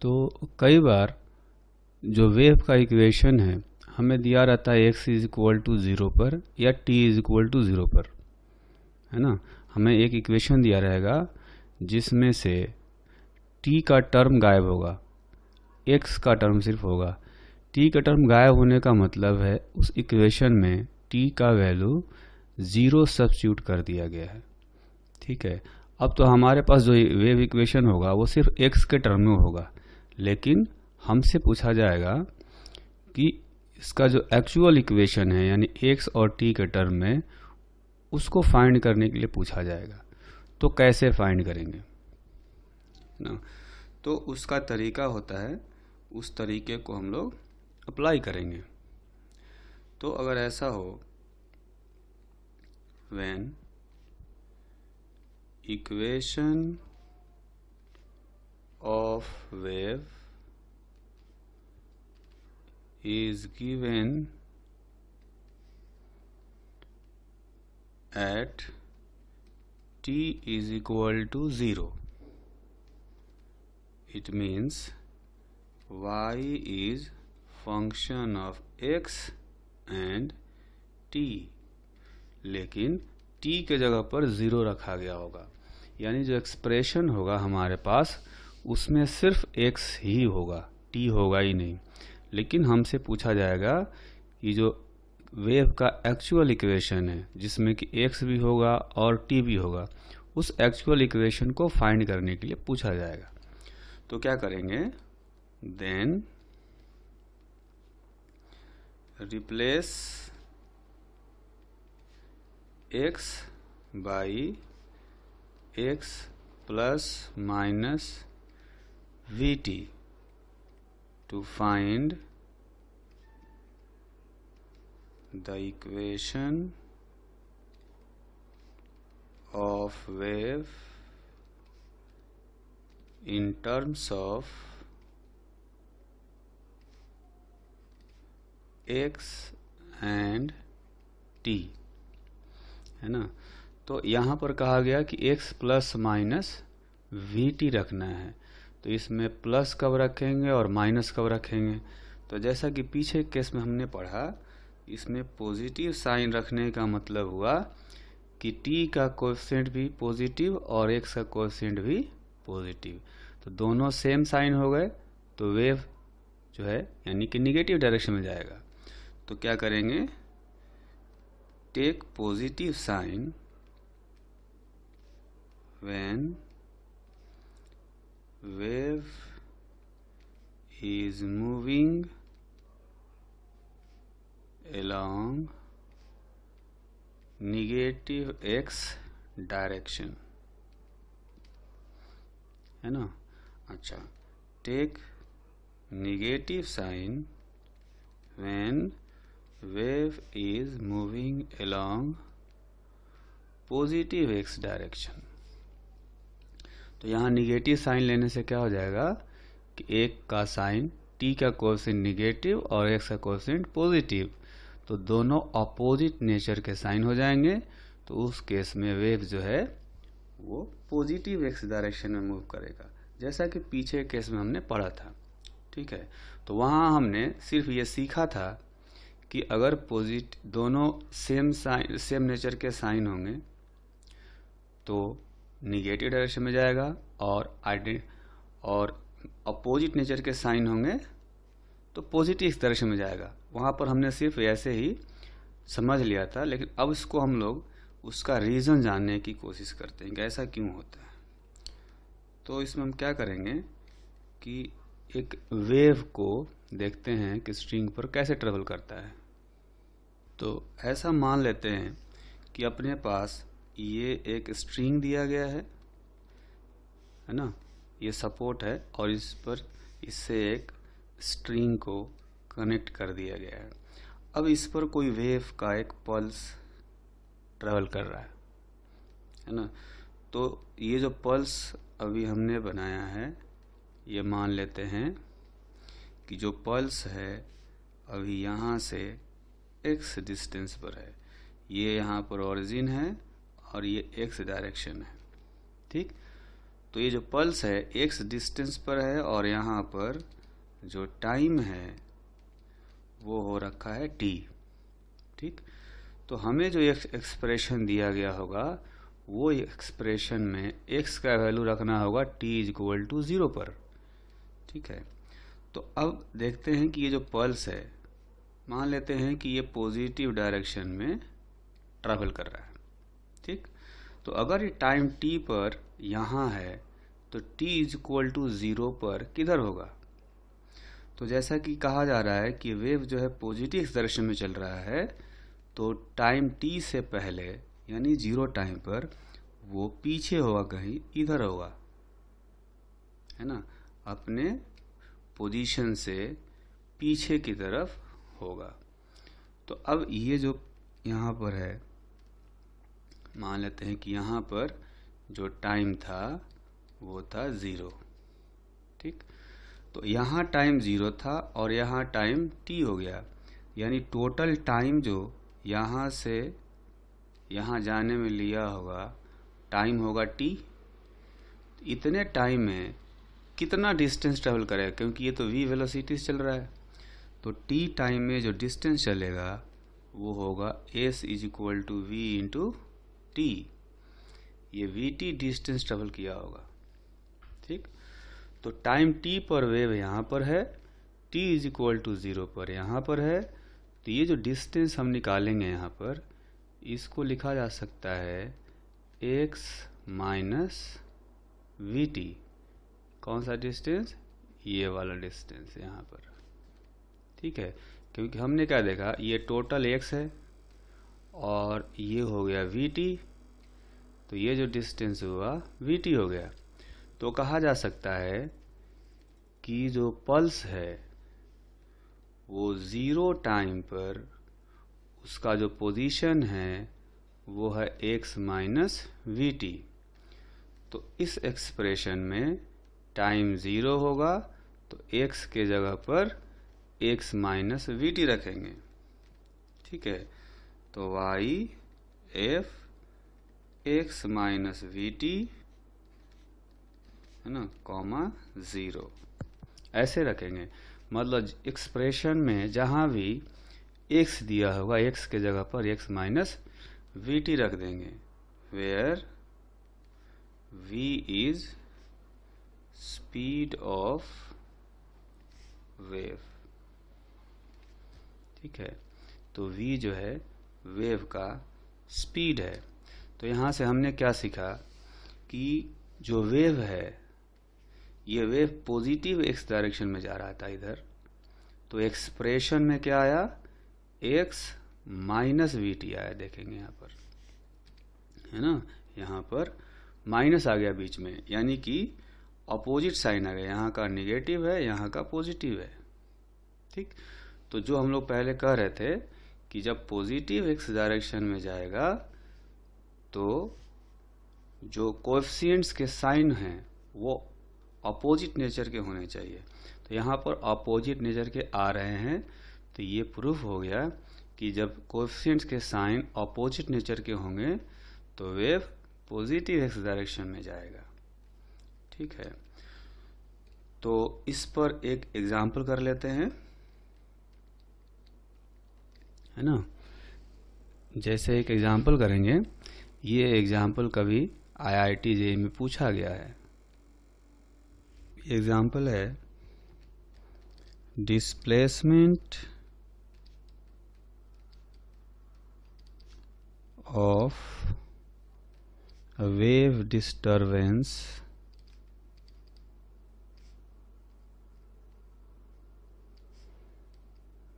तो कई बार जो वेव का इक्वेशन है हमें दिया रहता है x इज इक्वल टू 0 पर या t इज इक्वल टू 0 पर, है ना। हमें एक इक्वेशन दिया रहेगा जिसमें से t का टर्म गायब होगा, x का टर्म सिर्फ होगा। t का टर्म गायब होने का मतलब है उस इक्वेशन में t का वैल्यू 0 सब्स्टिट्यूट कर दिया गया है। ठीक है, अब तो हमारे पास जो वेव इक्वेशन होगा वो सिर्फ x के टर्म में होगा, लेकिन हमसे पूछा जाएगा कि इसका जो एक्चुअल इक्वेशन है यानी x और t के टर्म में उसको फाइंड करने के लिए पूछा जाएगा। तो कैसे फाइंड करेंगे ना, तो उसका तरीका होता है, उस तरीके को हम लोग अप्लाई करेंगे। तो अगर ऐसा हो, when equation of wave is given at t is equal to 0, it means y is function of x and t, लेकिन t के जगह पर 0 रखा गया होगा, यानी जो एक्सप्रेशन होगा हमारे पास उसमें सिर्फ x ही होगा, t होगा ही नहीं। लेकिन हमसे पूछा जाएगा कि जो वेव का एक्चुअल इक्वेशन है जिसमें कि x भी होगा और t भी होगा, उस एक्चुअल इक्वेशन को फाइंड करने के लिए पूछा जाएगा। तो क्या करेंगे, then replace x by x plus minus vt to find the equation of wave in terms of x and t, है ना। तो यहाँ पर कहा गया कि x प्लस माइनस vt रखना है, तो इसमें प्लस कब रखेंगे और माइनस कब रखेंगे। तो जैसा कि पीछे केस में हमने पढ़ा, इसमें पॉजिटिव साइन रखने का मतलब हुआ कि t का कोएफिशिएंट भी पॉजिटिव और x का कोएफिशिएंट भी पॉजिटिव, तो दोनों सेम साइन हो गए, तो वेव जो है यानी कि निगेटिव डायरेक्शन में जाएगा। तो क्या करेंगे, take positive sign when wave is moving along negative x direction, है ना। अच्छा, take negative sign when wave is moving along positive x direction। तो यहाँ निगेटिव साइन लेने से क्या हो जाएगा कि एक का साइन t का कोएफिशिएंट निगेटिव और x का कोएफिशिएंट पॉजिटिव, तो दोनों अपोजिट नेचर के साइन हो जाएंगे। तो उस केस में वेव जो है वो पॉजिटिव x डायरेक्शन में मूव करेगा, जैसा कि पीछे केस में हमने पढ़ा था। ठीक है, तो वहाँ हमने सिर्फ ये सीखा था कि अगर दोनों सेम नेचर के साइन होंगे तो निगेटिव डायरेक्शन में जाएगा, और अपोजिट नेचर के साइन होंगे तो पॉजिटिव डायरेक्शन में जाएगा। वहाँ पर हमने सिर्फ ऐसे ही समझ लिया था, लेकिन अब इसको हम लोग उसका रीज़न जानने की कोशिश करते हैं कि ऐसा क्यों होता है। तो इसमें हम क्या करेंगे कि एक वेव को देखते हैं कि स्ट्रिंग पर कैसे ट्रेवल करता है। तो ऐसा मान लेते हैं कि अपने पास ये एक स्ट्रिंग दिया गया है ना, ये सपोर्ट है और इस पर इससे एक स्ट्रिंग को कनेक्ट कर दिया गया है। अब इस पर कोई वेव का एक पल्स ट्रेवल कर रहा है ना। तो ये जो पल्स अभी हमने बनाया है, ये मान लेते हैं कि जो पल्स है अभी यहाँ से x डिस्टेंस पर है, ये यहाँ पर ओरिजिन है और ये x डायरेक्शन है। ठीक, तो ये जो पल्स है x डिस्टेंस पर है और यहाँ पर जो टाइम है वो हो रखा है t। ठीक, तो हमें जो एक्सप्रेशन दिया गया होगा वो एक्सप्रेशन में x का वैल्यू रखना होगा t=0 पर। ठीक है, तो अब देखते हैं कि ये जो पल्स है, मान लेते हैं कि ये पॉजिटिव डायरेक्शन में ट्रैवल कर रहा है। ठीक, तो अगर ये टाइम t पर यहाँ है तो t=0 पर किधर होगा? तो जैसा कि कहा जा रहा है कि वेव जो है पॉजिटिव डायरेक्शन में चल रहा है, तो टाइम t से पहले यानी 0 टाइम पर वो पीछे होगा, कहीं इधर होगा, है ना, अपने पोजीशन से पीछे की तरफ होगा। तो अब ये जो यहाँ पर है, मान लेते हैं कि यहाँ पर जो टाइम था वो था 0। ठीक, तो यहाँ टाइम 0 था और यहाँ टाइम t हो गया, यानी टोटल टाइम जो यहाँ से यहाँ जाने में लिया होगा टाइम होगा t। इतने टाइम में कितना डिस्टेंस ट्रेवल करेगा, क्योंकि ये तो v वेलोसिटी से चल रहा है, तो t टाइम में जो डिस्टेंस चलेगा वो होगा s = v × t। ये vt डिस्टेंस ट्रेवल किया होगा। ठीक, तो टाइम t पर वेव यहाँ पर है, t=0 पर यहाँ पर है, तो ये जो डिस्टेंस हम निकालेंगे यहाँ पर, इसको लिखा जा सकता है x - vt। कौन सा डिस्टेंस? ये वाला डिस्टेंस यहाँ पर। ठीक है, क्योंकि हमने क्या देखा, ये टोटल x है और ये हो गया vt, तो ये जो डिस्टेंस हुआ vt हो गया। तो कहा जा सकता है कि जो पल्स है वो 0 टाइम पर उसका जो पोजीशन है वो है x - vt। तो इस एक्सप्रेशन में टाइम 0 होगा तो x के जगह पर x - vt रखेंगे। ठीक है, तो y f x - vt है ना, कॉमा 0 ऐसे रखेंगे। मतलब एक्सप्रेशन में जहाँ भी x दिया होगा x के जगह पर x - vt रख देंगे, where v is speed of wave. ठीक है, तो v जो है वेव का स्पीड है। तो यहाँ से हमने क्या सीखा कि जो वेव है, ये वेव पॉजिटिव x डायरेक्शन में जा रहा था इधर, तो एक्सप्रेशन में क्या आया, x - vt आया। देखेंगे यहाँ पर, है ना, यहाँ पर माइनस आ गया बीच में, यानी कि अपोजिट साइन आ गया, यहाँ का निगेटिव है यहाँ का पॉजिटिव है। ठीक, तो जो हम लोग पहले कह रहे थे कि जब पॉजिटिव x डायरेक्शन में जाएगा तो जो कोएफिशिएंट्स के साइन हैं वो अपोजिट नेचर के होने चाहिए। तो यहाँ पर अपोजिट नेचर के आ रहे हैं, तो ये प्रूफ हो गया कि जब कोएफिशिएंट्स के साइन अपोजिट नेचर के होंगे तो वेव पॉजिटिव x डायरेक्शन में जाएगा। ठीक है, तो इस पर एक एग्जाम्पल कर लेते हैं, है ना। जैसे एक एग्जाम्पल करेंगे, ये एग्जाम्पल कभी IIT JEE में पूछा गया है। एग्जाम्पल है displacement of a wave disturbance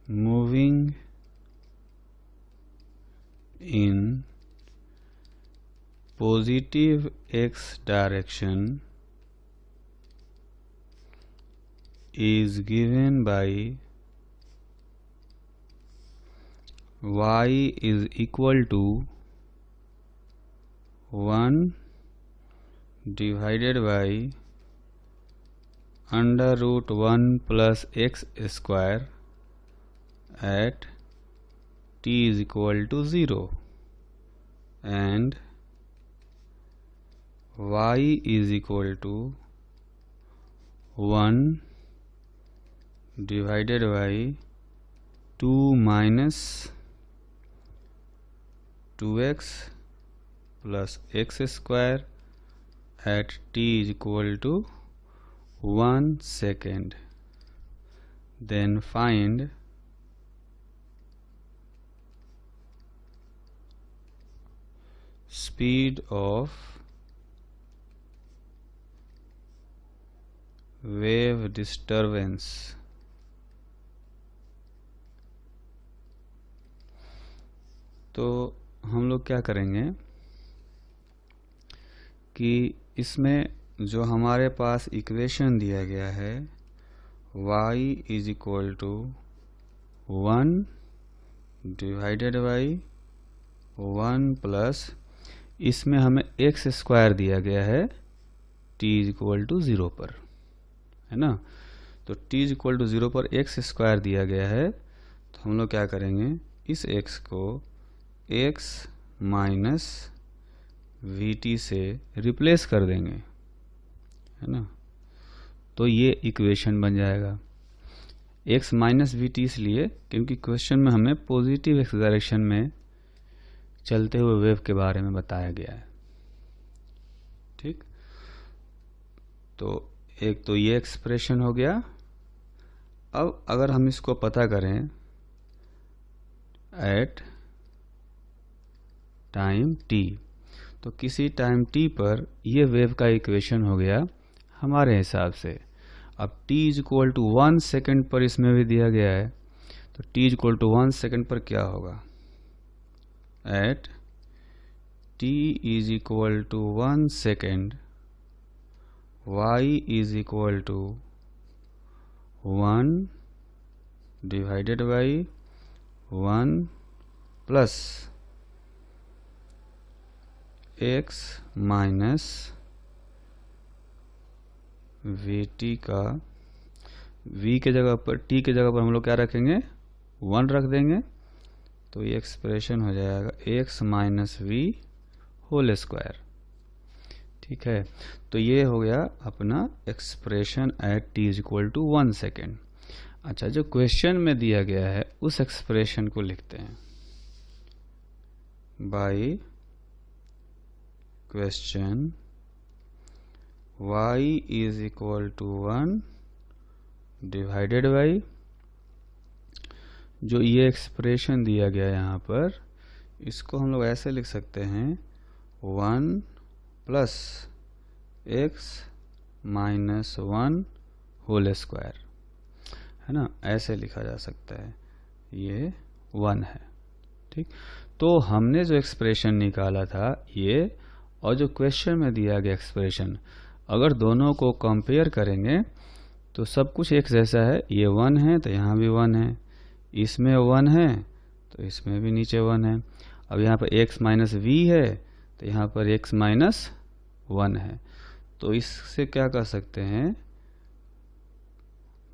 moving in positive x direction is given by y is equal to 1 divided by √1 plus x square at t is equal to 0 and y is equal to 1 divided by 2 minus 2x plus x square at t is equal to 1 second. Then find speed of wave disturbance. तो हम लोग क्या करेंगे कि इसमें जो हमारे पास equation दिया गया है y is equal to 1 divided by 1 plus इसमें हमें एक्स स्क्वायर दिया गया है t इज इक्वल टू 0 पर, है ना। तो t इज इक्वल टू 0 पर एक्स स्क्वायर दिया गया है, तो हम लोग क्या करेंगे, इस x को x माइनस vt से रिप्लेस कर देंगे, है ना। तो ये इक्वेशन बन जाएगा x माइनस वी इसलिए क्योंकि क्वेश्चन में हमें पॉजिटिव एक्स डायरेक्शन में चलते हुए वेव के बारे में बताया गया है। ठीक, तो एक तो ये एक्सप्रेशन हो गया। अब अगर हम इसको पता करें एट टाइम t, तो किसी टाइम t पर ये वेव का इक्वेशन हो गया हमारे हिसाब से। अब t is equal to 1 second पर इसमें भी दिया गया है, तो t is equal to 1 second पर क्या होगा, at t is equal to 1 second y is equal to 1 divided by 1 plus x minus v t का v के जगह पर t के जगह पर हम लोग क्या रखेंगे, 1 रख देंगे, तो ये एक्सप्रेशन हो जाएगा x minus v whole square. ठीक है, तो ये हो गया अपना expression at t is equal to 1 second. अच्छा, जो क्वेश्चन में दिया गया है उस एक्सप्रेशन को लिखते हैं by question y is equal to 1 divided by, जो ये एक्सप्रेशन दिया गया है यहाँ पर, इसको हम लोग ऐसे लिख सकते हैं 1 plus x minus 1 whole square, है ना, ऐसे लिखा जा सकता है, ये 1 है। ठीक, तो हमने जो एक्सप्रेशन निकाला था ये, और जो क्वेश्चन में दिया गया एक्सप्रेशन, अगर दोनों को कंपेयर करेंगे तो सब कुछ एक जैसा है। ये 1 है तो यहाँ भी 1 है, इसमें 1 है तो इसमें भी नीचे 1 है। अब यहाँ पर x माइनस वी है तो यहाँ पर x माइनस 1 है। तो इससे क्या कर सकते हैं,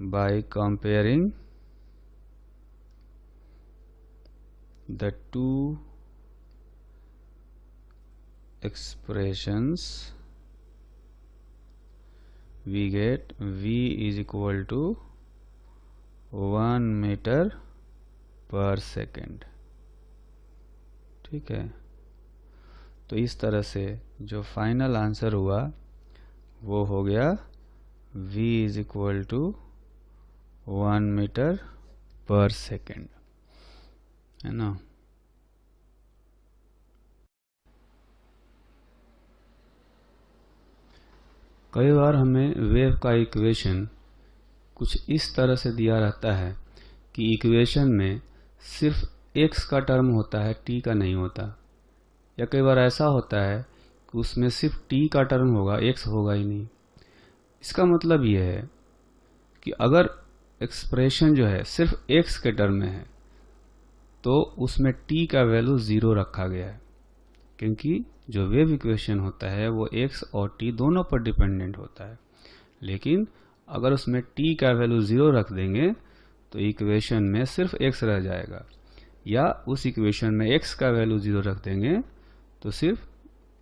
by comparing the two expressions we get v is equal to 1 metre पर सेकेंड। ठीक है, तो इस तरह से जो फाइनल आंसर हुआ वो हो गया v is equal to 1 metre पर सेकेंड, है ना। कई बार हमें वेव का इक्वेशन कुछ इस तरह से दिया रहता है कि इक्वेशन में सिर्फ x का टर्म होता है, t का नहीं होता, या कई बार ऐसा होता है कि उसमें सिर्फ t का टर्म होगा, x होगा ही नहीं। इसका मतलब यह है कि अगर एक्सप्रेशन जो है सिर्फ x के टर्म में है तो उसमें t का वैल्यू 0 रखा गया है, क्योंकि जो वेव इक्वेशन होता है वो x और t दोनों पर डिपेंडेंट होता है। लेकिन अगर उसमें t का वैल्यू 0 रख देंगे तो इक्वेशन में सिर्फ x रह जाएगा, या उस इक्वेशन में x का वैल्यू 0 रख देंगे तो सिर्फ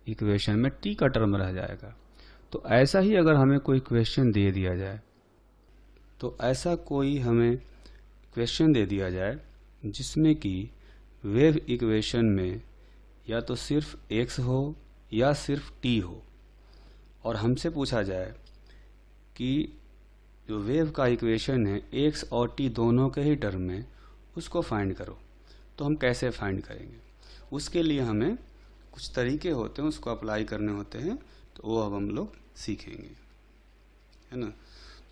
इक्वेशन में t का टर्म रह जाएगा। तो ऐसा ही अगर हमें कोई क्वेश्चन दे दिया जाए, तो ऐसा कोई हमें क्वेश्चन दे दिया जाए जिसमें कि वेव इक्वेशन में या तो सिर्फ x हो या सिर्फ t हो, और हमसे पूछा जाए कि जो वेव का इक्वेशन है x और t दोनों के ही टर्म में, उसको फाइंड करो। तो हम कैसे फाइंड करेंगे? उसके लिए हमें कुछ तरीके होते हैं, उसको अप्लाई करने होते हैं, तो वो अब हम लोग सीखेंगे, है ना।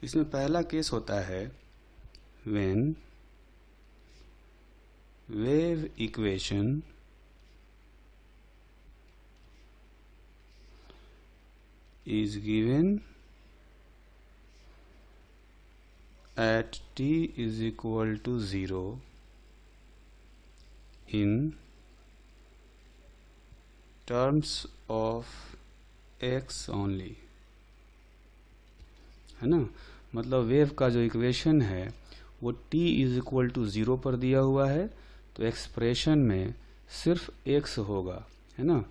इसमें पहला केस होता है when wave equation is given at t is equal to 0 in terms of x only, है ना। मतलब वेव का जो इक्वेशन है वो t इज इक्वल टू 0 पर दिया हुआ है, तो एक्सप्रेशन में सिर्फ x होगा, है ना,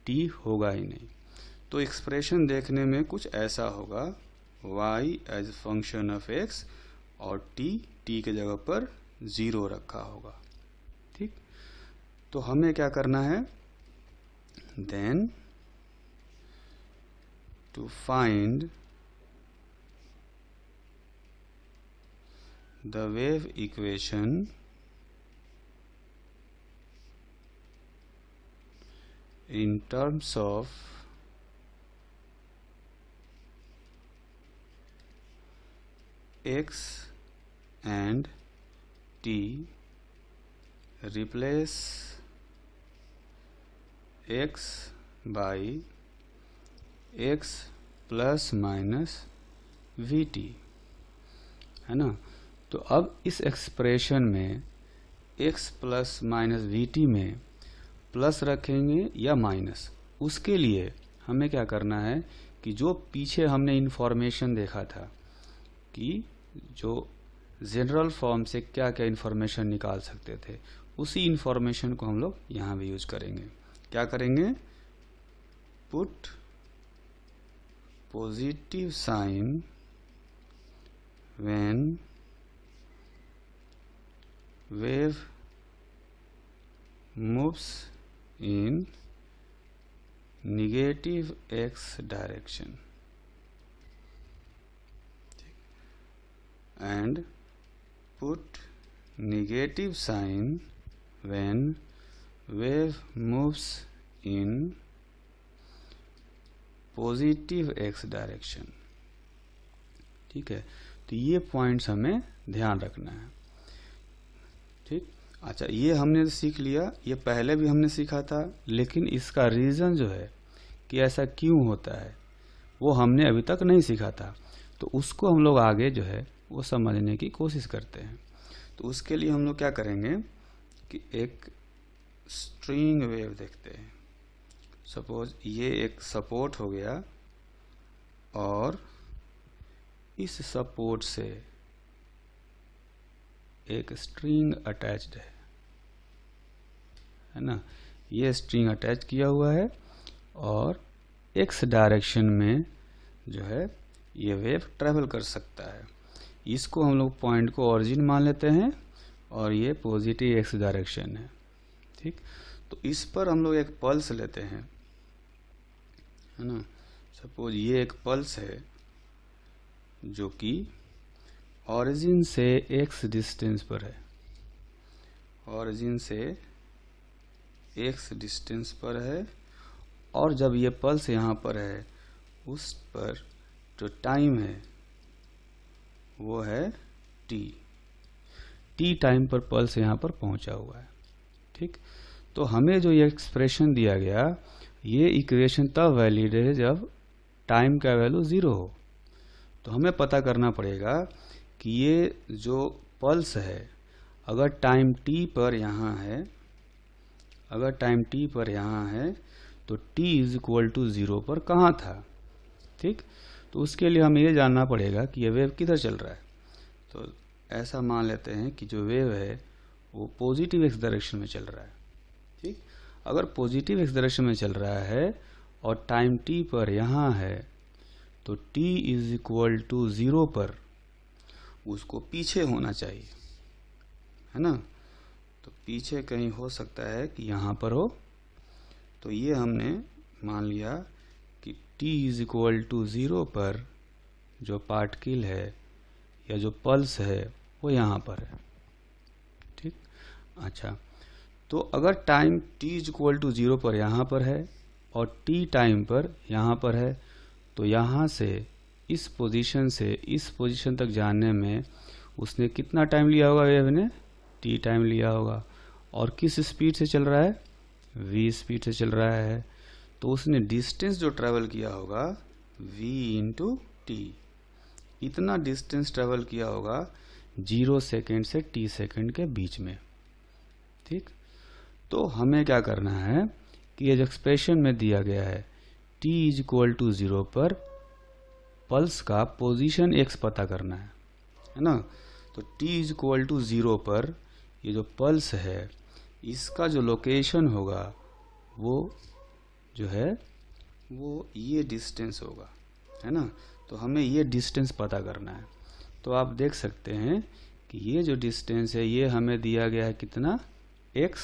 t होगा ही नहीं। तो एक्सप्रेशन देखने में कुछ ऐसा होगा, y as function of x और t के जगह पर 0 रखा होगा, ठीक। तो हमें क्या करना है? Then to find the wave equation in terms of x and t, replace x by x plus minus vt, है ना। तो अब इस एक्सप्रेशन में x प्लस माइनस vt में प्लस रखेंगे या माइनस, उसके लिए हमें क्या करना है कि जो पीछे हमने इन्फॉर्मेशन देखा था कि जो जनरल फॉर्म से क्या क्या इन्फॉर्मेशन निकाल सकते थे, उसी इन्फॉर्मेशन को हम लोग यहाँ भी यूज करेंगे। क्या करेंगे? Put positive sign when wave moves in negative x direction and put negative sign when wave moves in positive x direction, ठीक है। तो ये पॉइंट्स हमें ध्यान रखना है, ठीक। अच्छा, ये हमने सीख लिया, ये पहले भी हमने सीखा था, लेकिन इसका रीज़न जो है कि ऐसा क्यों होता है वो हमने अभी तक नहीं सीखा था। तो उसको हम लोग आगे जो है वो समझने की कोशिश करते हैं। तो उसके लिए हम लोग क्या करेंगे कि एक स्ट्रिंग वेव देखते हैं। सपोज ये एक सपोर्ट हो गया और इस सपोर्ट से एक स्ट्रिंग अटैच्ड है ना। ये स्ट्रिंग अटैच किया हुआ है और एक्स डायरेक्शन में जो है ये वेव ट्रैवल कर सकता है। इसको हम लोग पॉइंट को ओरिजिन मान लेते हैं और ये पॉजिटिव एक्स डायरेक्शन है, ठीक। तो इस पर हम लोग एक पल्स लेते हैं, है ना। सपोज ये एक पल्स है जो कि ओरिजिन से एक्स डिस्टेंस पर है, ओरिजिन से एक्स डिस्टेंस पर है, और जब ये पल्स यहाँ पर है उस पर जो टाइम है वो है टी टाइम पर पल्स यहाँ पर पहुँचा हुआ है, ठीक। तो हमें जो ये एक्सप्रेशन दिया गया, ये इक्वेशन तब वैलिड है जब टाइम का वैल्यू 0 हो। तो हमें पता करना पड़ेगा कि ये जो पल्स है अगर टाइम t पर यहाँ है, अगर टाइम t पर यहाँ है तो t इज इक्वल टू 0 पर कहाँ था, ठीक। तो उसके लिए हमें ये जानना पड़ेगा कि ये वेव किधर चल रहा है। तो ऐसा मान लेते हैं कि जो वेव है वो पॉजिटिव एक्स डायरेक्शन में चल रहा है, ठीक। अगर पॉजिटिव एक्स डायरेक्शन में चल रहा है और टाइम t पर यहाँ है, तो t इज इक्वल टू 0 पर उसको पीछे होना चाहिए, है ना। तो पीछे कहीं हो सकता है कि यहाँ पर हो, तो ये हमने मान लिया कि t इज इक्वल टू 0 पर जो पार्टिकल है या जो पल्स है वो यहाँ पर है, ठीक। अच्छा, तो अगर time t is equal to 0 पर यहाँ पर है और t टाइम पर यहाँ पर है, तो यहाँ से इस पोजीशन से इस पोजीशन तक जाने में उसने कितना टाइम लिया होगा, वेव ने t टाइम लिया होगा। और किस स्पीड से चल रहा है, v स्पीड से चल रहा है, तो उसने डिस्टेंस जो ट्रैवल किया होगा v इंटू टी, इतना डिस्टेंस ट्रैवल किया होगा 0 सेकेंड से t सेकेंड के बीच में, ठीक। तो हमें क्या करना है कि ये जो एक्सप्रेशन में दिया गया है t इज इक्वल टू 0 पर पल्स का पोजीशन x पता करना है ना। तो t इज इक्वल टू 0 पर ये जो पल्स है इसका जो लोकेशन होगा वो जो है वो ये डिस्टेंस होगा, है ना। तो हमें ये डिस्टेंस पता करना है। तो आप देख सकते हैं कि ये जो डिस्टेंस है ये हमें दिया गया है कितना, x,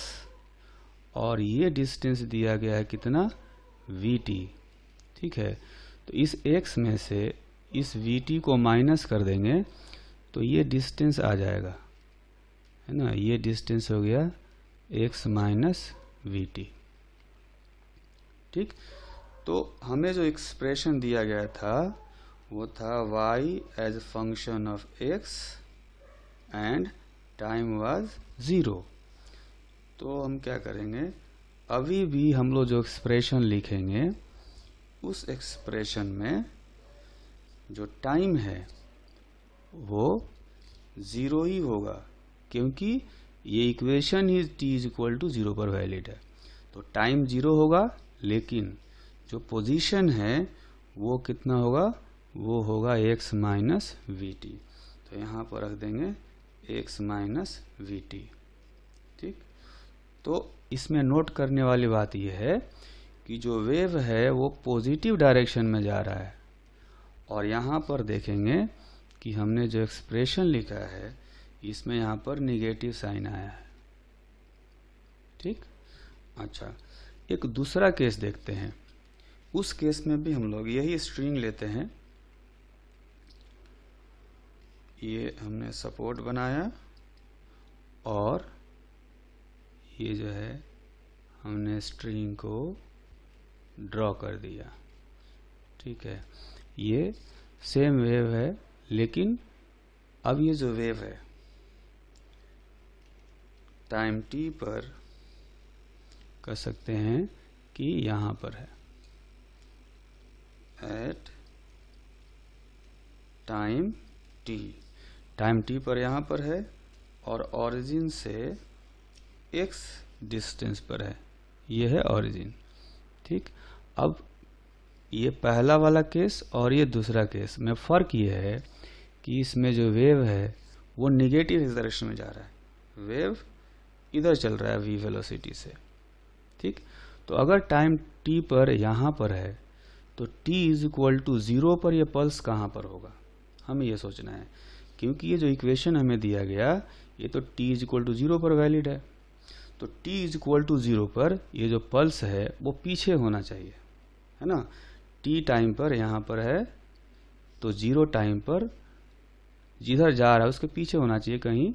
और ये डिस्टेंस दिया गया है कितना, vt, ठीक है। तो इस x में से इस vt को माइनस कर देंगे तो ये डिस्टेंस आ जाएगा, है ना। ये डिस्टेंस हो गया x माइनस vt, ठीक। तो हमें जो एक्सप्रेशन दिया गया था वो था y as function of x and time was 0। तो हम क्या करेंगे, अभी भी हम लोग जो एक्सप्रेशन लिखेंगे उस एक्सप्रेशन में जो टाइम है वो 0 ही होगा, क्योंकि ये इक्वेशन ही t इज इक्वल टू 0 पर वैलिड है। तो टाइम 0 होगा, लेकिन जो पोजीशन है वो कितना होगा, वो होगा x माइनस वी टी। तो यहाँ पर रख देंगे x माइनस वी टी, ठीक। तो इसमें नोट करने वाली बात यह है कि जो वेव है वो पॉजिटिव डायरेक्शन में जा रहा है, और यहाँ पर देखेंगे कि हमने जो एक्सप्रेशन लिखा है इसमें यहाँ पर निगेटिव साइन आया है, ठीक। अच्छा, एक दूसरा केस देखते हैं। उस केस में भी हम लोग यही स्ट्रिंग लेते हैं, ये हमने सपोर्ट बनाया और ये जो है हमने स्ट्रिंग को ड्रॉ कर दिया, ठीक है। ये सेम वेव है, लेकिन अब ये जो वेव है टाइम t पर कह सकते हैं कि यहाँ पर है, एट टाइम t पर यहाँ पर है, और ओरिजिन से x डिस्टेंस पर है, ये है ओरिजिन, ठीक। अब ये पहला वाला केस और ये दूसरा केस में फ़र्क ये है कि इसमें जो वेव है वो निगेटिव डायरेक्शन में जा रहा है, वेव इधर चल रहा है v वेलोसिटी से, ठीक। तो अगर टाइम t पर यहाँ पर है तो t इज इक्वल टू 0 पर यह पल्स कहाँ पर होगा, हमें ये सोचना है। क्योंकि ये जो इक्वेशन हमें दिया गया ये तो t इज इक्वल टू 0 पर वैलिड है, तो t इज इक्वल टू 0 पर ये जो पल्स है वो पीछे होना चाहिए, है ना। t टाइम पर यहाँ पर है, तो 0 टाइम पर जिधर जा रहा है उसके पीछे होना चाहिए, कहीं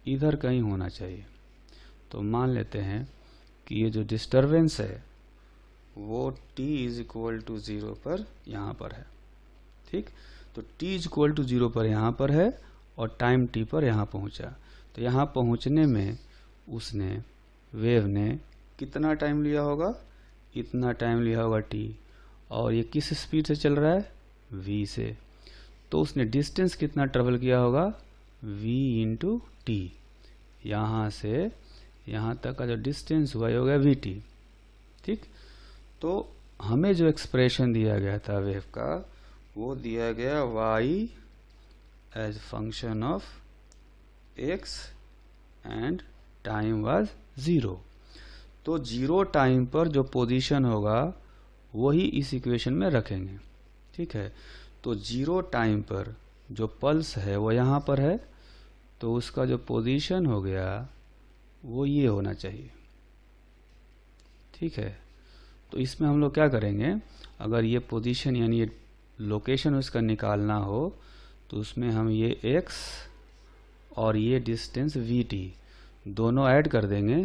इधर कहीं होना चाहिए। तो मान लेते हैं कि ये जो डिस्टरबेंस है वो t इज इक्वल टू 0 पर यहाँ पर है, ठीक। तो t इज इक्वल टू 0 पर यहाँ पर है और टाइम t पर यहाँ पहुँचा। तो यहाँ पहुँचने में उसने वेव ने कितना टाइम लिया होगा, इतना टाइम लिया होगा t, और ये किस स्पीड से चल रहा है, v से। तो उसने डिस्टेंस कितना ट्रेवल किया होगा, v इंटू टी। यहाँ से यहाँ तक का जो डिस्टेंस हुआ हो गया vt, ठीक। तो हमें जो एक्सप्रेशन दिया गया था वेव का वो दिया गया y as function of x and time was 0। तो 0 टाइम पर जो पोजीशन होगा वही इस इक्वेशन में रखेंगे। ठीक है, तो 0 टाइम पर जो पल्स है वो यहाँ पर है, तो उसका जो पोजीशन हो गया वो ये होना चाहिए। ठीक है, तो इसमें हम लोग क्या करेंगे, अगर ये पोजीशन यानी ये लोकेशन उसका निकालना हो तो उसमें हम ये x और ये डिस्टेंस vt दोनों ऐड कर देंगे,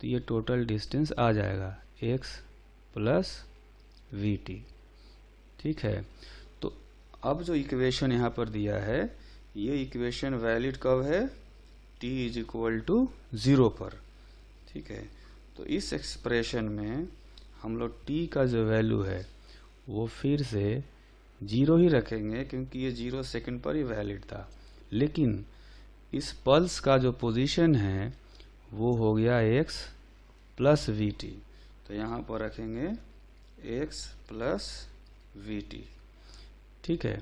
तो ये टोटल डिस्टेंस आ जाएगा x प्लस vt। ठीक है, तो अब जो इक्वेशन यहाँ पर दिया है, ये इक्वेशन वैलिड कब है, t इज इक्वल टू 0 पर। ठीक है, तो इस एक्सप्रेशन में हम लोग t का जो वैल्यू है वो फिर से 0 ही रखेंगे, क्योंकि ये 0 सेकंड पर ही वैलिड था। लेकिन इस पल्स का जो पोजीशन है वो हो गया x प्लस vt, तो यहाँ पर रखेंगे x प्लस vt। ठीक है,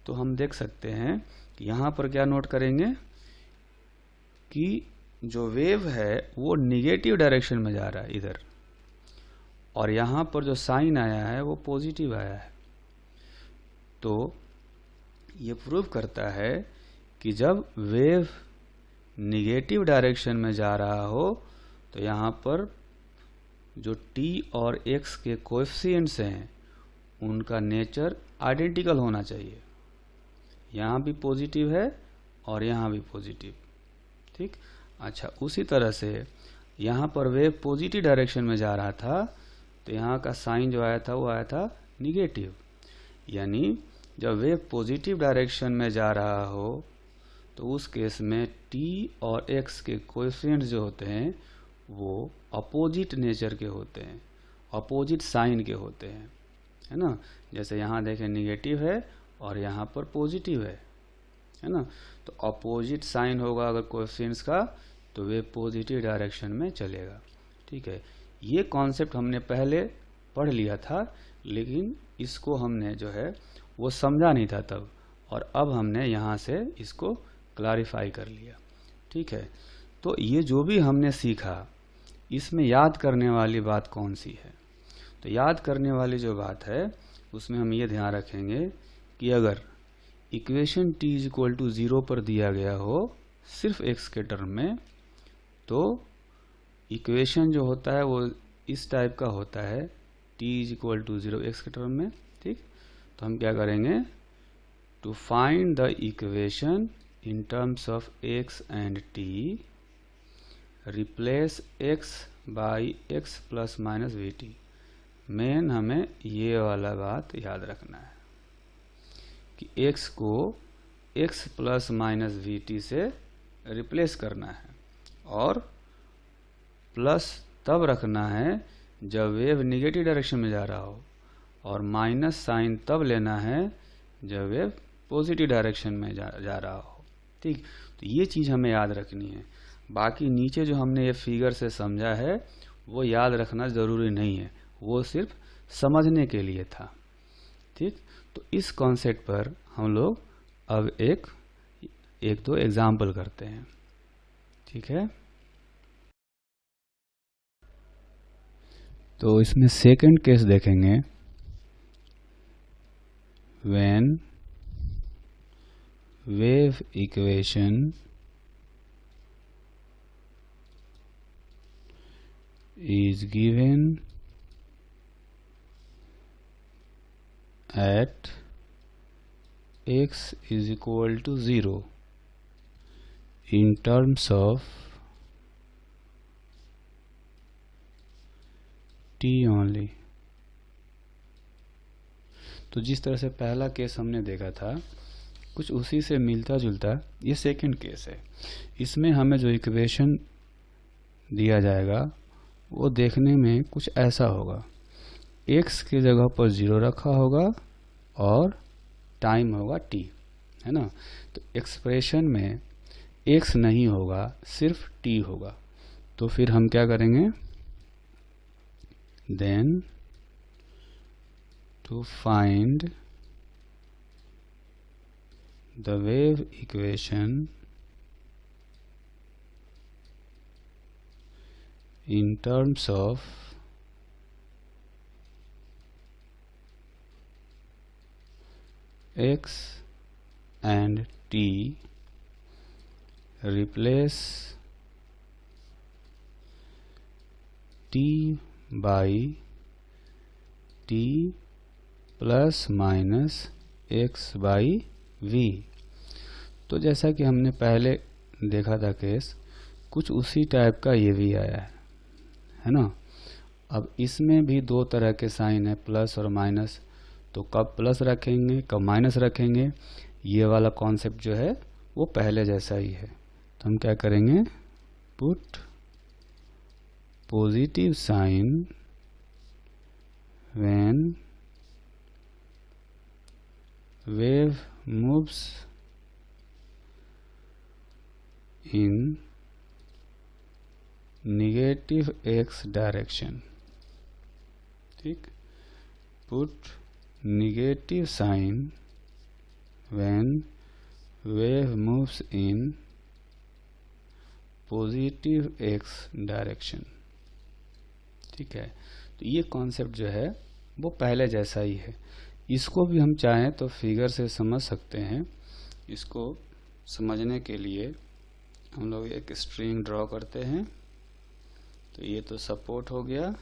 तो हम देख सकते हैं कि यहाँ पर क्या नोट करेंगे कि जो वेव है वो निगेटिव डायरेक्शन में जा रहा है इधर, और यहाँ पर जो साइन आया है वो पॉजिटिव आया है। तो ये प्रूव करता है कि जब वेव निगेटिव डायरेक्शन में जा रहा हो तो यहाँ पर जो t और x के कोएफिशिएंट्स हैं उनका नेचर आइडेंटिकल होना चाहिए। यहाँ भी पॉजिटिव है और यहाँ भी पॉजिटिव। ठीक, अच्छा, उसी तरह से यहाँ पर वेव पॉजिटिव डायरेक्शन में जा रहा था, तो यहाँ का साइन जो आया था वो आया था निगेटिव। यानी जब वेव पॉजिटिव डायरेक्शन में जा रहा हो तो उस केस में t और x के कोएफिशिएंट्स जो होते हैं वो अपोजिट नेचर के होते हैं, अपोजिट साइन के होते हैं, है ना। जैसे यहाँ देखें निगेटिव है और यहाँ पर पॉजिटिव है ना। तो अपोजिट साइन होगा अगर कोएफिशिएंट्स का, तो वे पॉजिटिव डायरेक्शन में चलेगा। ठीक है, ये कॉन्सेप्ट हमने पहले पढ़ लिया था, लेकिन इसको हमने जो है वो समझा नहीं था तब, और अब हमने यहाँ से इसको क्लैरिफाई कर लिया। ठीक है, तो ये जो भी हमने सीखा इसमें याद करने वाली बात कौन सी है, तो याद करने वाली जो बात है उसमें हम ये ध्यान रखेंगे कि अगर equation t is equal to 0 पर दिया गया हो सिर्फ x के टर्म में, तो इक्वेशन जो होता है वो इस टाइप का होता है, t is equal to 0 x के टर्म में। ठीक, तो हम क्या करेंगे, to find the equation in terms of x and t, replace x by x plus minus vt। Main हमें ये वाला बात याद रखना है कि x को x प्लस माइनस vt से रिप्लेस करना है, और प्लस तब रखना है जब वेव निगेटिव डायरेक्शन में जा रहा हो, और माइनस साइन तब लेना है जब वेव पॉजिटिव डायरेक्शन में जा रहा हो। ठीक, तो ये चीज़ हमें याद रखनी है। बाकी नीचे जो हमने ये फिगर से समझा है वो याद रखना ज़रूरी नहीं है, वो सिर्फ समझने के लिए था। ठीक, तो इस कॉन्सेप्ट पर हम लोग अब एक दो एग्जाम्पल करते हैं। ठीक है, तो इसमें सेकंड केस देखेंगे, when wave equation is given at x is equal to 0 in terms of t only। तो जिस तरह से पहला केस हमने देखा था कुछ उसी से मिलता जुलता ये सेकंड केस है। इसमें हमें जो इक्वेशन दिया जाएगा वो देखने में कुछ ऐसा होगा, x की जगह पर 0 रखा होगा और टाइम होगा t, है ना। तो एक्सप्रेशन में x नहीं होगा, सिर्फ t होगा। तो फिर हम क्या करेंगे, then to find the wave equation in terms of x and t, replace t by t plus minus x by v। तो जैसा कि हमने पहले देखा था केस, कुछ उसी टाइप का ये भी आया है ना। अब इसमें भी दो तरह के साइन है, प्लस और माइनस। तो कब प्लस रखेंगे कब माइनस रखेंगे, ये वाला कॉन्सेप्ट जो है वो पहले जैसा ही है। तो हम क्या करेंगे, put positive sign when wave moves in negative x direction। ठीक, put negative sign when wave moves in positive x direction। ठीक है, तो ये कॉन्सेप्ट जो है वो पहले जैसा ही है। इसको भी हम चाहें तो फिगर से समझ सकते हैं। इसको समझने के लिए हम लोग एक स्ट्रिंग ड्रॉ करते हैं। तो ये तो सपोर्ट हो गया,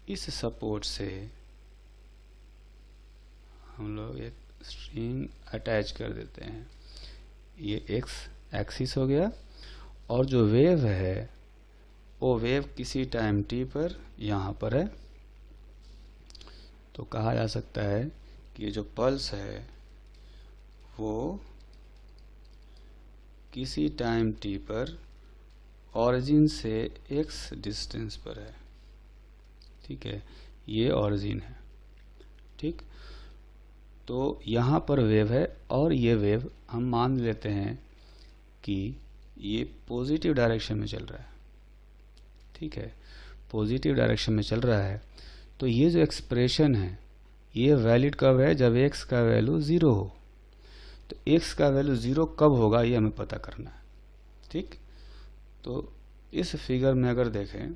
इस सपोर्ट से हम लोग एक स्ट्रिंग अटैच कर देते हैं। ये एक्स एक्सिस हो गया, और जो वेव है वो वेव किसी टाइम टी पर यहाँ पर है। तो कहा जा सकता है कि ये जो पल्स है वो किसी टाइम t पर ऑरिजिन से x डिस्टेंस पर है। ठीक है, ये ऑरिजिन है। ठीक, तो यहाँ पर वेव है, और ये वेव हम मान लेते हैं कि ये पॉजिटिव डायरेक्शन में चल रहा है। ठीक है, पॉजिटिव डायरेक्शन में चल रहा है। तो ये जो एक्सप्रेशन है ये वैलिड कब है, जब x का वैल्यू 0 हो। तो x का वैल्यू 0 कब होगा ये हमें पता करना है। ठीक, तो इस फिगर में अगर देखें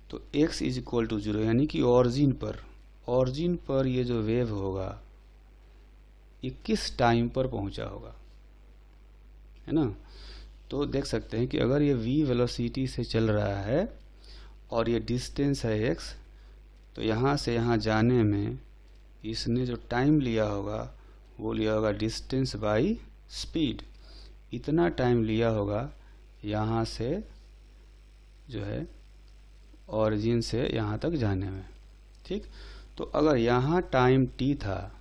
तो x इज इक्वल टू 0, यानी कि ऑरिजिन पर ये जो वेव होगा ये किस टाइम पर पहुंचा होगा, है ना। तो देख सकते हैं कि अगर ये v वेलोसिटी से चल रहा है और ये डिस्टेंस है x, तो यहाँ से यहाँ जाने में इसने जो टाइम लिया होगा वो लिया होगा डिस्टेंस बाई स्पीड। इतना टाइम लिया होगा यहाँ से जो है ऑरिजिन से यहाँ तक जाने में। ठीक, तो अगर यहाँ टाइम t था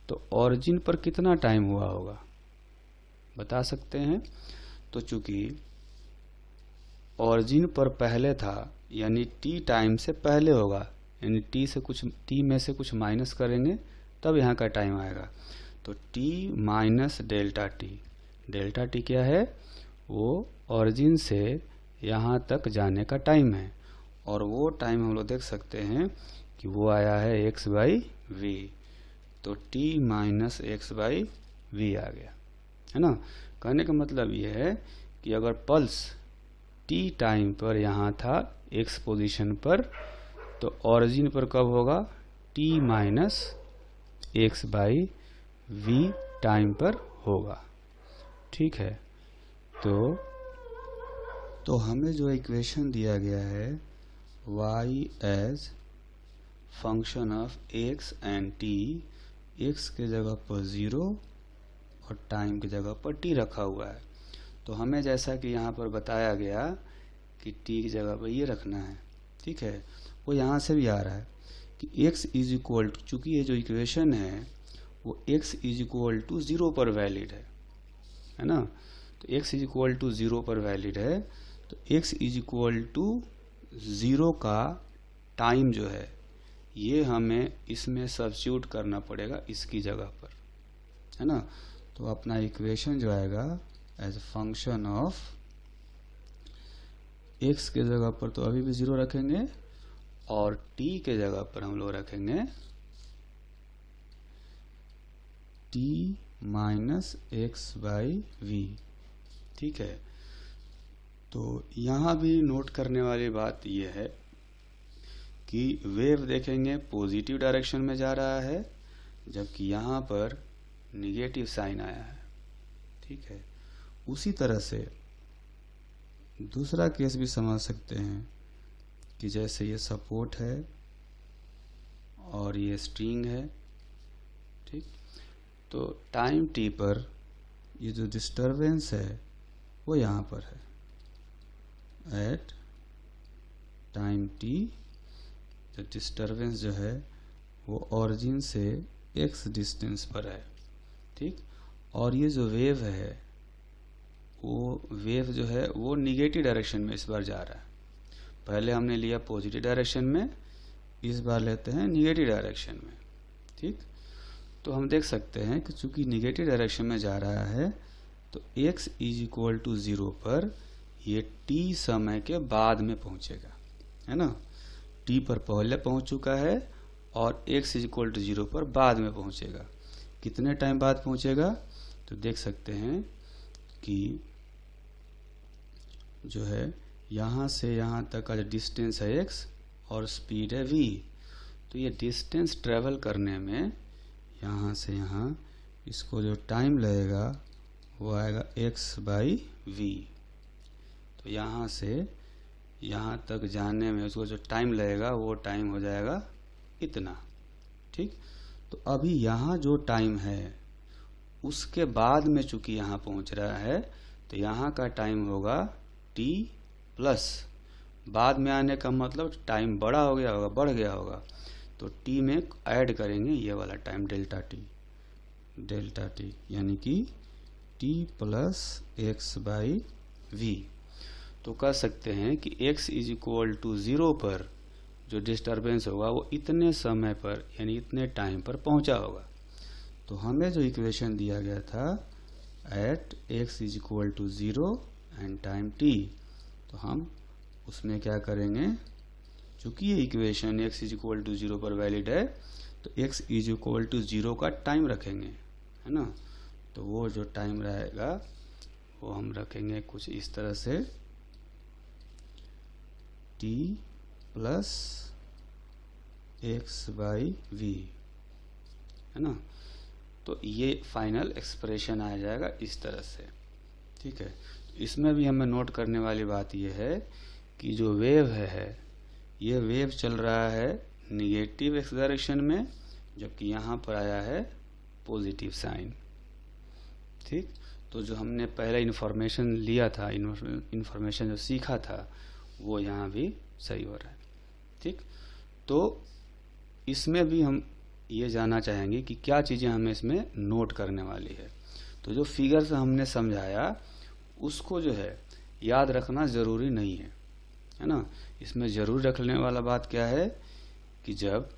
तो ऑरिजिन पर कितना टाइम हुआ होगा बता सकते हैं। तो चूंकि ऑरिजिन पर पहले था यानी t टाइम से पहले होगा, यानी t में से कुछ माइनस करेंगे तब यहाँ का टाइम आएगा। तो t माइनस डेल्टा टी क्या है, वो ऑरिजिन से यहाँ तक जाने का टाइम है, और वो टाइम हम लोग देख सकते हैं कि वो आया है x बाई वी। तो t minus x by v आ गया, है ना। कहने का मतलब ये है कि अगर पल्स t टाइम पर यहाँ था x पोजीशन पर, तो ऑरिजिन पर कब होगा, t minus x by v time पर होगा। ठीक है, तो हमें जो इक्वेशन दिया गया है y as function of x and t, x के जगह पर 0 और टाइम की जगह पर t रखा हुआ है। तो हमें जैसा कि यहाँ पर बताया गया कि t की जगह पर ये रखना है। ठीक है, वो यहाँ से भी आ रहा है कि x इज इक्वल टू, चूँकि ये जो इक्वेशन है वो x इज इक्वल टू 0 पर वैलिड है ना। तो x इज इक्वल टू 0 पर वैलिड है, तो x इज इक्वल टू 0 का टाइम जो है ये हमें इसमें सब्स्टिट्यूट करना पड़ेगा इसकी जगह पर, है ना। तो अपना इक्वेशन जो आएगा एज फंक्शन ऑफ x के जगह पर तो अभी भी 0 रखेंगे, और t के जगह पर हम लोग रखेंगे t minus x by v. ठीक है, तो यहाँ भी नोट करने वाली बात यह है कि वेव देखेंगे पॉजिटिव डायरेक्शन में जा रहा है, जबकि यहाँ पर निगेटिव साइन आया है। ठीक है, उसी तरह से दूसरा केस भी समझ सकते हैं कि जैसे ये सपोर्ट है और ये स्ट्रिंग है। ठीक, तो टाइम टी पर ये जो डिस्टरबेंस है वो यहाँ पर है। एट टाइम टी जो डिस्टरबेंस जो है वो ओरिजिन से x डिस्टेंस पर है। ठीक, और ये जो वेव है वो वेव जो है वो निगेटिव डायरेक्शन में इस बार जा रहा है। पहले हमने लिया पॉजिटिव डायरेक्शन में, इस बार लेते हैं निगेटिव डायरेक्शन में। ठीक, तो हम देख सकते हैं कि चूंकि निगेटिव डायरेक्शन में जा रहा है तो x इज इक्वल टू 0 पर ये t समय के बाद में पहुंचेगा, है ना। t पर पहले पहुंच चुका है और x इज इक्वल टू 0 पर बाद में पहुंचेगा। कितने टाइम बाद पहुंचेगा, तो देख सकते हैं कि जो है यहाँ से यहाँ तक का जो डिस्टेंस है x और स्पीड है v, तो ये डिस्टेंस ट्रेवल करने में यहाँ से यहाँ इसको जो टाइम लगेगा वो आएगा x बाई v। तो यहाँ से यहाँ तक जाने में उसको जो टाइम लगेगा वो टाइम हो जाएगा इतना। ठीक, तो अभी यहाँ जो टाइम है उसके बाद में चूंकि यहाँ पहुँच रहा है तो यहाँ का टाइम होगा t प्लस, बाद में आने का मतलब टाइम बड़ा हो गया होगा, बढ़ गया होगा, तो t में ऐड करेंगे ये वाला टाइम डेल्टा t, यानी कि t plus x by v. तो कह सकते हैं कि x इज इक्वल टू 0 पर जो डिस्टरबेंस होगा वो इतने समय पर यानी इतने टाइम पर पहुंचा होगा। तो हमें जो इक्वेशन दिया गया था at x is equal to 0 and time t, तो हम उसमें क्या करेंगे, चूंकि ये equation x is equal to 0 पर वैलिड है तो x इज इक्वल टू 0 का टाइम रखेंगे, है ना। तो वो जो टाइम रहेगा वो हम रखेंगे कुछ इस तरह से t plus x by v, है ना। तो ये फाइनल एक्सप्रेशन आ जाएगा इस तरह से। ठीक है, इसमें भी हमें नोट करने वाली बात यह है कि जो वेव है ये वेव चल रहा है निगेटिव एक्स डायरेक्शन में, जबकि यहाँ पर आया है पॉजिटिव साइन। ठीक, तो जो हमने पहले इन्फॉर्मेशन लिया था, इन्फॉर्मेशन जो सीखा था वो यहाँ भी सही हो रहा है। ठीक, तो इसमें भी हम ये जानना चाहेंगे कि क्या चीज़ें हमें इसमें नोट करने वाली है। तो जो फिगर से हमने समझाया उसको जो है याद रखना ज़रूरी नहीं है ना। इसमें ज़रूर रखने वाला बात क्या है कि जब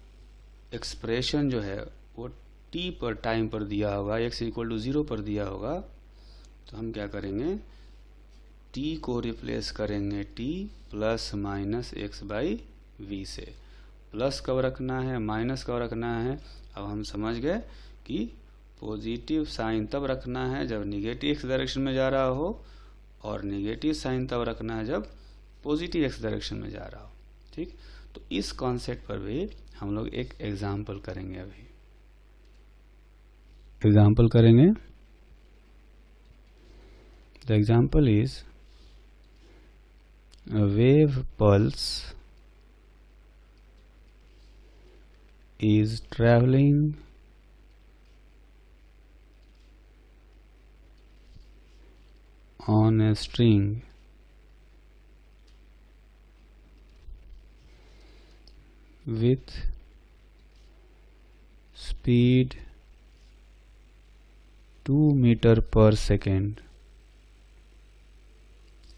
एक्सप्रेशन जो है वो t पर टाइम पर दिया होगा, x इक्वल टू 0 पर दिया होगा, तो हम क्या करेंगे, t को रिप्लेस करेंगे t plus minus x by v से। प्लस कब रखना है, माइनस कब रखना है, अब हम समझ गए कि पॉजिटिव साइन तब रखना है जब निगेटिव एक्स डायरेक्शन में जा रहा हो, और निगेटिव साइन तब रखना है जब पॉजिटिव एक्स डायरेक्शन में जा रहा हो। ठीक, तो इस कॉन्सेप्ट पर भी हम लोग एक एग्जाम्पल करेंगे। अभी एग्जाम्पल करेंगे। The example is a wave pulse is traveling on a string with speed 2 meter per second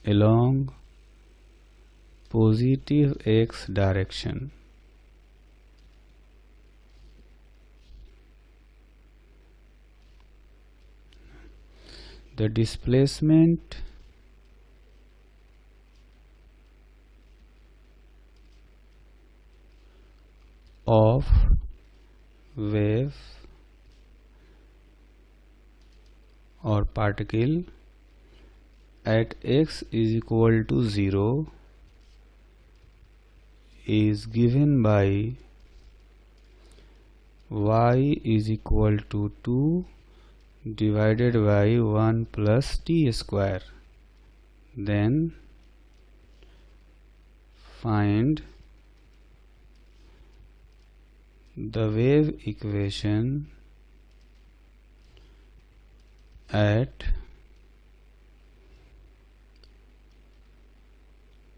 along positive x direction. The displacement of wave or particle at x is equal to 0 is given by y is equal to 2 divided by 1 plus t square. Then find the wave equation at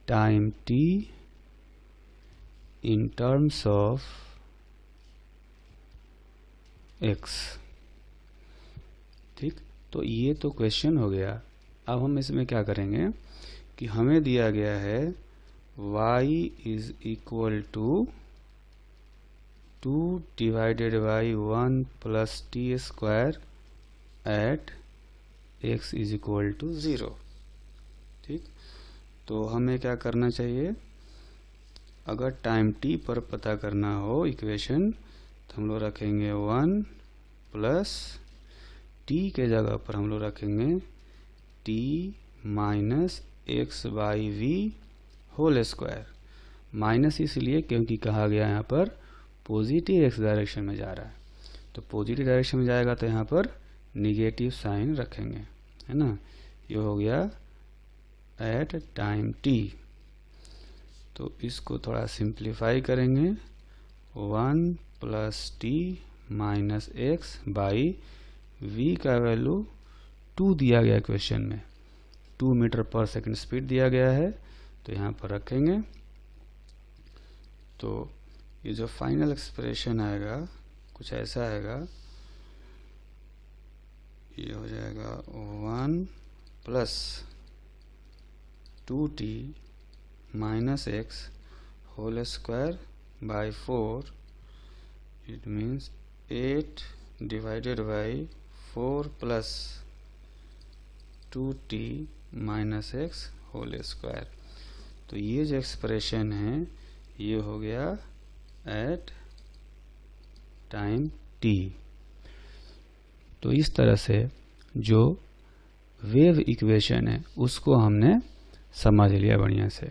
time t in terms of x. ठीक, तो ये तो question हो गया। अब हम इसमें क्या करेंगे कि हमें दिया गया है y is equal to 2 divided by 1 plus t square at x is equal to 0। ठीक, तो हमें क्या करना चाहिए, अगर टाइम t पर पता करना हो इक्वेशन तो हम लोग रखेंगे 1 प्लस t के जगह पर हम लोग रखेंगे t minus x by v whole square. Minus इसलिए क्योंकि कहा गया यहाँ पर पॉजिटिव एक्स डायरेक्शन में जा रहा है, तो पॉजिटिव डायरेक्शन में जाएगा तो यहाँ पर निगेटिव साइन रखेंगे, है ना। ये हो गया एट टाइम t। तो इसको थोड़ा सिंप्लीफाई करेंगे, 1 plus T minus x by v का वैल्यू 2 दिया गया क्वेश्चन में, 2 मीटर पर सेकंड स्पीड दिया गया है, तो यहाँ पर रखेंगे। तो ये जो फाइनल एक्सप्रेशन आएगा कुछ ऐसा आएगा, ये हो जाएगा 1 plus 2t minus x whole square by 4, it means 8 divided by 4 plus 2t minus x whole square. तो ये जो एक्सप्रेशन है ये हो गया एट टाइम t। तो इस तरह से जो वेव इक्वेशन है उसको हमने समझ लिया बढ़िया से।